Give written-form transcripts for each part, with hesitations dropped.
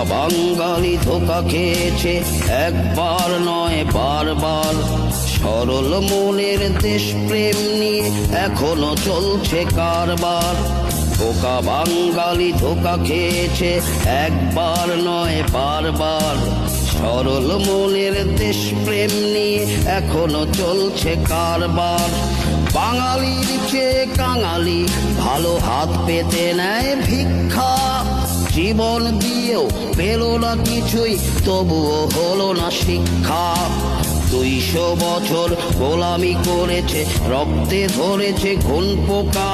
বাঙালি ধোঁকা খেয়েছে একবার নয় বারবার। সরল মনের দেশপ্রেম নিয়ে এখনো চলছে কারবার। বোকা বাঙালি ধোঁকা খেয়েছে একবার নয় বারবার। সরল মনের দেশপ্রেম নিয়ে এখনো চলছে কারবার। বাঙালির চেয়ে কাঙালি ভালো হাত পেতে নেয় ভিক্ষা। জীবন দিয়েও পেল না কিছুই, তবুও হলো না শিক্ষা। 200 বছর গোলামি করেছে, রক্তে ধরেছে ঘুণ পোকা।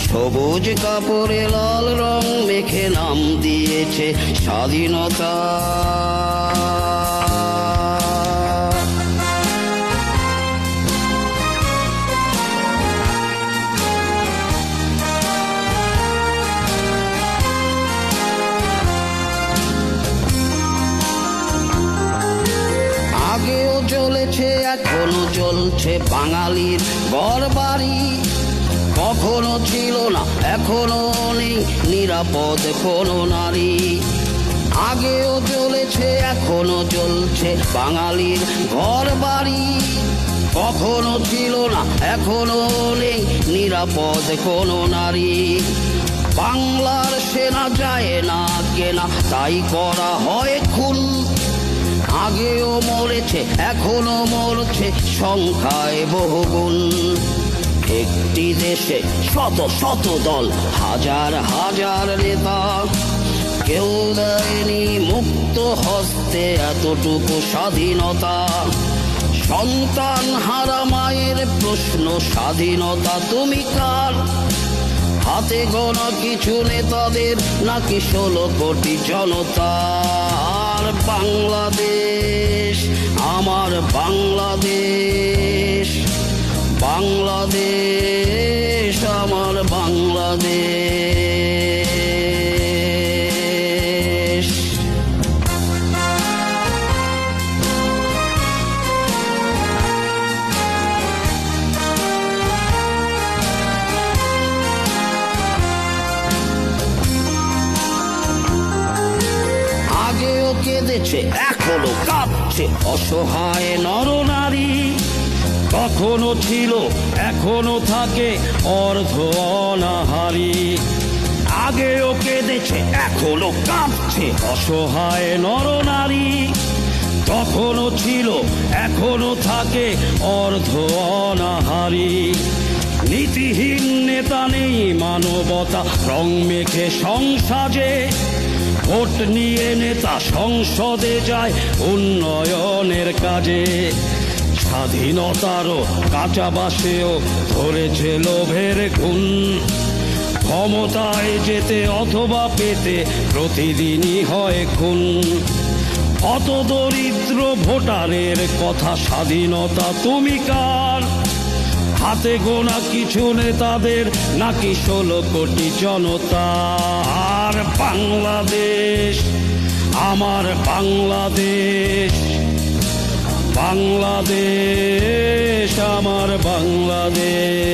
সবুজ কাপড়ে লাল রং মেখে নাম দিয়েছে স্বাধীনতা। আগেও চলেছে এখনো চলছে বাঙালির ঘরবাড়ি। কখনো ছিল না এখনো নেই নিরাপদ কোনো নারী। আগেও চলেছে এখনো চলছে বাঙালির ঘরবাড়ি। কখনো ছিল না এখনো নেই নিরাপদ কোনো নারী। বাংলার সেনা যায় না কেনা, তাই করা হয় খুন। আগেও মরেছে এখনো মরছে সংখ্যায় বহুগুণ। একটি দেশে শত শত দল, হাজার হাজার নেতা। কেউ দেয়নি মুক্ত হস্তে এতটুকু স্বাধীনতা। সন্তান হারা মায়ের প্রশ্ন, স্বাধীনতা তুমি কার? হাতে গোনা কিছু নেতাদের নাকি 16 কোটি জনতার? বাংলাদেশ আমার বাংলাদেশ, বাংলাদেশ আমার বাংলাদেশ। আগেও কেঁদেছে এখনো কাঁদছে অসহায় নরনারী। কখনো ছিল এখনো থাকে অর্ধ অনাহারী। আগেও কেঁদেছে এখনো কাঁদছে অসহায় নরনারী। কখনো ছিল এখনো থাকে অর্ধ অনাহারী। নীতিহীন নেতা নেই মানবতা, রং মেখে সংসাজে। ভোট নিয়ে নেতা সংসদে যায় উন্নয়নের কাজে। স্বাধীনতারও কাঁচা বাসেও ধরেছে লোভের গুণ। ক্ষমতায় যেতে অথবা পেতে প্রতিদিনই হয় খুন। অত দরিদ্র ভোটারের কথা স্বাধীনতা তুমি কার? হাতে গোনা কিছু নেতাদের নাকি 16 কোটি জনতার? বাংলাদেশ আমার বাংলাদেশ, বাংলাদেশ আমার বাংলাদেশ।